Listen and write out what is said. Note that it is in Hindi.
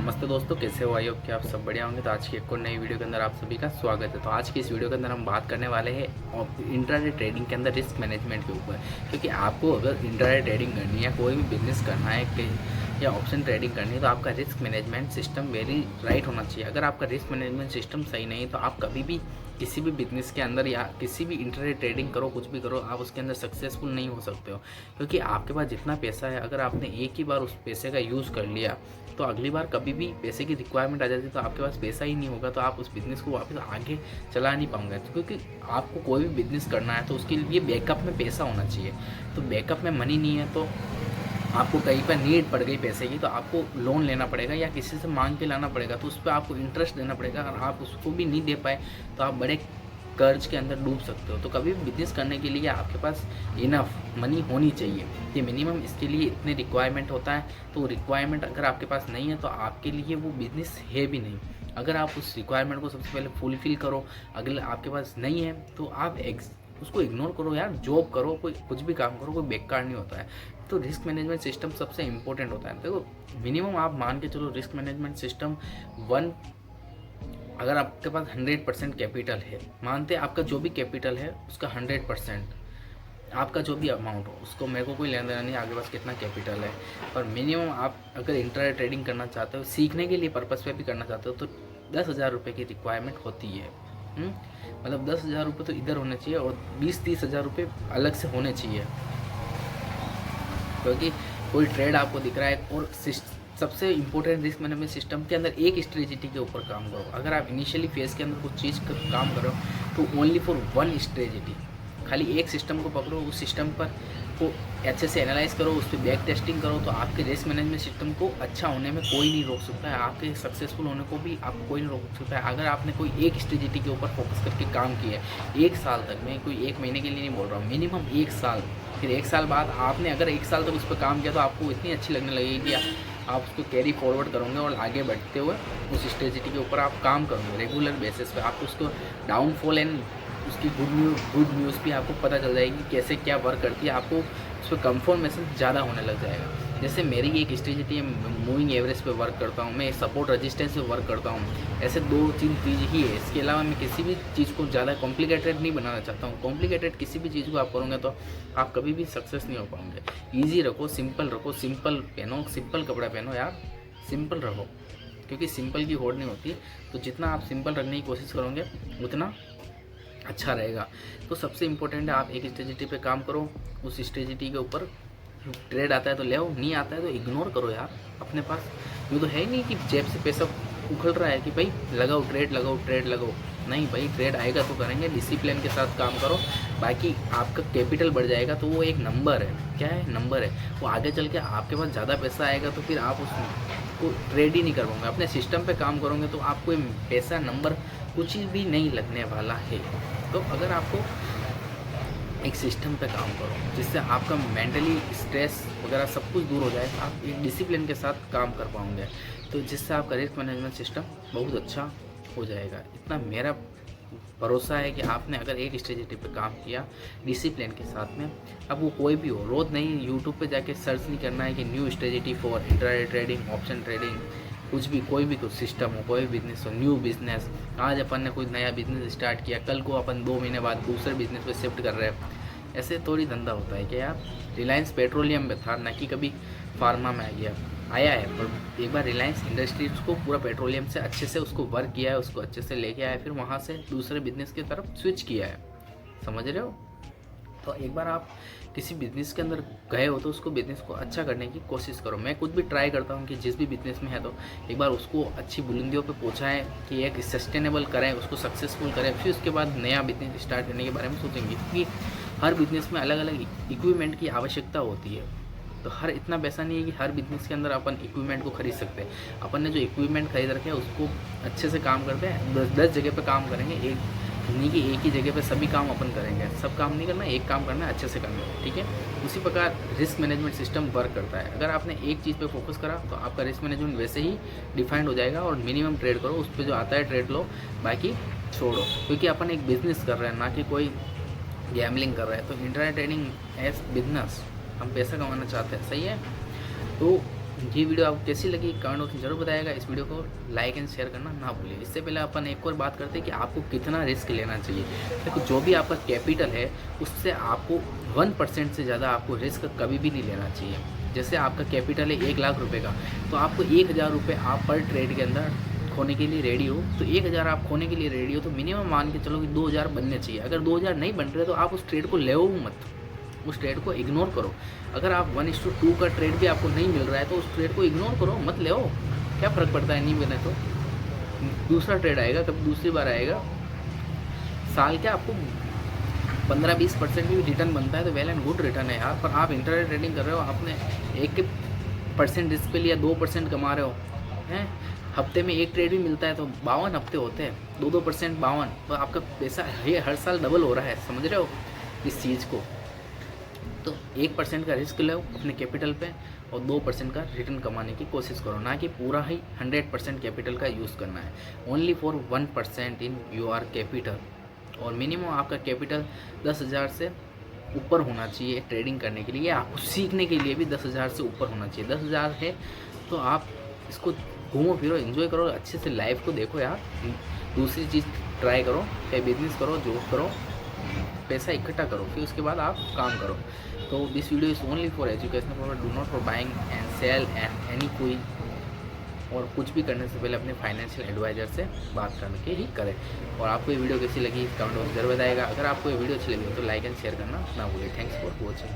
नमस्ते दोस्तों, कैसे हो? आई होप कि आप सब बढ़िया होंगे। तो आज की एक और नई वीडियो के अंदर आप सभी का स्वागत है। तो आज की इस वीडियो के अंदर हम बात करने वाले हैं इंट्राडे ट्रेडिंग के अंदर रिस्क मैनेजमेंट के ऊपर। क्योंकि आपको अगर इंट्राडे ट्रेडिंग करनी है, कोई भी बिजनेस करना है या ऑप्शन ट्रेडिंग करनी है, तो आपका risk management system very right होना चाहिए। अगर आपका रिस्क मैनेजमेंट सिस्टम सही नहीं है तो आप कभी भी किसी भी बिजनेस के अंदर या किसी भी इंट्राडे ट्रेडिंग करो, कुछ भी करो, आप उसके अंदर सक्सेसफुल नहीं हो सकते हो। क्योंकि आपके पास जितना पैसा है, अगर आपने एक ही बार उस पैसे का यूज़ कर लिया तो अगली बार कभी भी पैसे की रिक्वायरमेंट आ जाती है तो आपके पास पैसा ही नहीं होगा, तो आप उस बिज़नेस को वापस आगे चला नहीं पाओगे। क्योंकि आपको कोई भी बिज़नेस करना है तो उसके लिए बैकअप में पैसा होना चाहिए। तो बैकअप में मनी नहीं है तो आपको कहीं पर नीड पड़ गई पैसे की, तो आपको लोन लेना पड़ेगा या किसी से मांग के लाना पड़ेगा, तो उस पर आपको इंटरेस्ट देना पड़ेगा। और आप उसको भी नहीं दे पाए तो आप बड़े कर्ज के अंदर डूब सकते हो। तो कभी भी बिजनेस करने के लिए आपके पास इनफ मनी होनी चाहिए कि मिनिमम इसके लिए इतने रिक्वायरमेंट होता है। तो रिक्वायरमेंट अगर आपके पास नहीं है तो आपके लिए वो बिज़नेस है भी नहीं। अगर आप उस रिक्वायरमेंट को सबसे पहले फुलफिल करो, अगर आपके पास नहीं है तो आप उसको इग्नोर करो यार, जॉब करो, कोई कुछ भी काम करो, कोई बेकार नहीं होता है। तो रिस्क मैनेजमेंट सिस्टम सबसे इंपॉर्टेंट होता है। देखो मिनिमम आप मान के चलो, रिस्क मैनेजमेंट सिस्टम वन, अगर आपके पास 100% कैपिटल है, मानते हैं आपका जो भी कैपिटल है उसका 100%, आपका जो भी अमाउंट हो उसको, मेरे को कोई लेना देना नहीं आपके पास कितना कैपिटल है, पर मिनिमम आप अगर इंट्राडे ट्रेडिंग करना चाहते हो, सीखने के लिए पर्पज़ पे भी करना चाहते हो, तो 10,000 रुपये की रिक्वायरमेंट होती है। मतलब 10,000 रुपये तो इधर होने चाहिए और 20-30 हज़ार रुपये अलग से होने चाहिए। क्योंकि कोई ट्रेड आपको दिख रहा है, और सबसे इंपॉर्टेंट रिस्क मैनेजमेंट सिस्टम के अंदर एक स्ट्रेटजी के ऊपर काम करो। अगर आप इनिशियली फेज के अंदर कुछ चीज़ का काम करो तो ओनली फॉर वन स्ट्रेटजी, खाली एक सिस्टम को पकड़ो, उस सिस्टम पर को अच्छे से एनालाइज करो, उस पर बैक टेस्टिंग करो, तो आपके रिस्क मैनेजमेंट सिस्टम को अच्छा होने में कोई नहीं रोक सकता है। आपके सक्सेसफुल होने को भी आपको कोई नहीं रोक सकता है। अगर आपने कोई एक स्ट्रेटजी के ऊपर फोकस करके काम किया है 1 साल तक, मैं कोई 1 महीने के लिए नहीं बोल रहा हूँ, मिनिमम 1 साल, फिर 1 साल बाद आपने अगर 1 साल तक उस पर काम किया तो आपको इतनी अच्छी लगने लगेगी कि आप उसको कैरी फॉरवर्ड करोगे और आगे बढ़ते हुए उस स्ट्रेटजी के ऊपर आप काम करोगे रेगुलर बेसिस पे। आपको उसको डाउनफॉल एंड उसकी गुड न्यूज़ भी आपको पता चल जाएगी कैसे क्या वर्क करती है। आपको उस पर कंफर्मेशन ज़्यादा होने लग जाएगा। जैसे मेरी एक स्ट्रेटजी है, मूविंग एवरेज पे वर्क करता हूँ, मैं सपोर्ट रेजिस्टेंस पे वर्क करता हूँ। ऐसे 2-3 चीज़ ही है, इसके अलावा मैं किसी भी चीज़ को ज़्यादा कॉम्प्लिकेटेड नहीं बनाना चाहता हूँ। कॉम्प्लिकेटेड किसी भी चीज़ को आप करोगे तो आप कभी भी सक्सेस नहीं हो पाओगे। ईजी रखो, सिंपल रखो, सिंपल पहनो, सिंपल कपड़ा पहनो यार, सिंपल रहो, क्योंकि सिंपल की होड़ नहीं होती। तो जितना आप सिंपल रखने की कोशिश करोगे उतना अच्छा रहेगा। तो सबसे इम्पोर्टेंट है आप एक स्ट्रेटजी पे काम करो, उस स्ट्रेटजी के ऊपर ट्रेड आता है तो ले आओ, नहीं आता है तो इग्नोर करो यार। अपने पास यूँ तो है ही नहीं कि जेब से पैसा उखड़ रहा है कि भाई लगाओ ट्रेड, लगाओ ट्रेड, लगाओ। नहीं भाई, ट्रेड आएगा तो करेंगे, डिसिप्लिन के साथ काम करो। बाकी आपका कैपिटल बढ़ जाएगा तो वो एक नंबर है। क्या है? नंबर है। वो आगे चल के आपके पास ज़्यादा पैसा आएगा तो फिर आप उसको ट्रेड ही नहीं कर पाओगे। अपने सिस्टम पे काम करोगे तो आपको पैसा नंबर कुछ भी नहीं लगने वाला है। तो अगर आपको एक सिस्टम पे काम करो जिससे आपका मेंटली स्ट्रेस वगैरह सब कुछ दूर हो जाए, आप एक डिसिप्लिन के साथ काम कर पाओगे, तो जिससे आपका रिस्क मैनेजमेंट सिस्टम बहुत अच्छा हो जाएगा। इतना मेरा भरोसा है कि आपने अगर एक स्ट्रेटजी पे काम किया डिसिप्लिन के साथ में, अब वो कोई भी हो, रोज़ नहीं यूट्यूब पे जाके सर्च नहीं करना है कि new strategy for intraday trading, option trading, कुछ भी, कोई भी कुछ सिस्टम हो, कोई भी बिजनेस हो, न्यू बिजनेस, आज अपन ने कोई नया बिजनेस स्टार्ट किया, कल को अपन 2 महीने बाद दूसरे बिजनेस पे शिफ्ट कर रहे हैं। ऐसे थोड़ी धंधा होता है कि यार रिलायंस पेट्रोलियम में था ना कि कभी फार्मा में आया है, पर एक बार रिलायंस इंडस्ट्रीज को पूरा पेट्रोलियम से अच्छे से उसको वर्क किया है, उसको अच्छे से लेके आया है, फिर वहाँ से दूसरे बिजनेस की तरफ स्विच किया है। समझ रहे हो? तो एक बार आप किसी बिजनेस के अंदर गए हो तो उसको बिजनेस को अच्छा करने की कोशिश करो। मैं खुद भी ट्राई करता हूँ कि जिस भी बिजनेस में है तो एक बार उसको अच्छी बुलंदियों पे पहुँचाएं कि एक सस्टेनेबल करें, उसको सक्सेसफुल करें, फिर उसके बाद नया बिजनेस स्टार्ट करने के बारे में सोचेंगे। क्योंकि हर बिजनेस में अलग अलग इक्विपमेंट की आवश्यकता होती है। तो हर इतना पैसा नहीं है कि हर बिजनेस के अंदर अपन इक्विपमेंट को खरीद सकते हैं। अपन ने जो इक्विपमेंट खरीद रखे हैं उसको अच्छे से काम करते हैं, 10 जगह पे काम करेंगे, एक नहीं कि एक ही जगह पे सभी काम अपन करेंगे। सब काम नहीं करना, एक काम करना है, अच्छे से करना है, ठीक है। उसी प्रकार रिस्क मैनेजमेंट सिस्टम वर्क करता है। अगर आपने एक चीज़ पे फोकस करा तो आपका रिस्क मैनेजमेंट वैसे ही डिफाइंड हो जाएगा, और मिनिमम ट्रेड करो, उस पर जो आता है ट्रेड लो, बाकी छोड़ो। क्योंकि अपन एक बिजनेस कर रहे हैं, ना कि कोई गैम्बलिंग कर रहे हैं। तो इंट्राडे ट्रेडिंग एज बिजनेस, हम पैसा कमाना चाहते हैं, सही है। तो ये वीडियो आपको कैसी लगी कमेंट बॉक्स में जरूर बताइएगा। इस वीडियो को लाइक एंड शेयर करना ना भूलिए। इससे पहले अपन एक और बात करते हैं कि आपको कितना रिस्क लेना चाहिए। देखो जो भी आपका कैपिटल है उससे आपको 1% से ज़्यादा आपको रिस्क कभी भी नहीं लेना चाहिए। जैसे आपका कैपिटल है 1 लाख रुपये का, तो आपको 1000 रुपये आप पर ट्रेड के अंदर खोने के लिए रेडी हो, तो 1000 आप खोने के लिए रेडी हो तो मिनिमम मान के चलो कि 2000 बनने चाहिए। अगर 2000 नहीं बन रहे तो आप उस ट्रेड को ले मत, उस ट्रेड को इग्नोर करो। अगर आप 1:2 का ट्रेड भी आपको नहीं मिल रहा है तो उस ट्रेड को इग्नोर करो, मत ले। क्या फ़र्क पड़ता है, नहीं मिले तो दूसरा ट्रेड आएगा, कभी दूसरी बार आएगा। साल के आपको 15-20% भी रिटर्न बनता है तो वेल एंड गुड रिटर्न है यार। पर आप इंटरनेट ट्रेडिंग कर रहे हो, आपने 1% रिस्क पे लिया 2% कमा रहे हो हैं। हफ्ते में एक ट्रेड भी मिलता है तो 52 हफ्ते होते हैं, 2% 52, तो आपका पैसा ये हर साल डबल हो रहा है। समझ रहे हो इस चीज़ को? तो 1% का रिस्क लो अपने कैपिटल पे और 2% का रिटर्न कमाने की कोशिश करो, ना कि पूरा ही 100% कैपिटल का यूज़ करना है। Only for 1% in your capital. और मिनिमम आपका कैपिटल 10,000 से ऊपर होना चाहिए ट्रेडिंग करने के लिए, या आपको सीखने के लिए भी 10,000 से ऊपर होना चाहिए। 10,000 है तो आप इसको घूमो फिरो, एंजॉय करो, अच्छे से लाइफ को देखो यार। दूसरी चीज़ ट्राई करो, चाहे बिजनेस करो, जॉब करो, पैसा इकट्ठा करो, फिर उसके बाद आप काम करो। तो this video is only for educational purpose, do not for buying and sell and any कोई। और कुछ भी करने से पहले अपने फाइनेंशियल एडवाइज़र से बात करके ही करें। और आपको ये वीडियो कैसी लगी कमेंट बॉक्स में जरूर बताइएगा। अगर आपको ये वीडियो अच्छी लगी हो तो लाइक एंड शेयर करना ना भूलिए। Thanks for watching.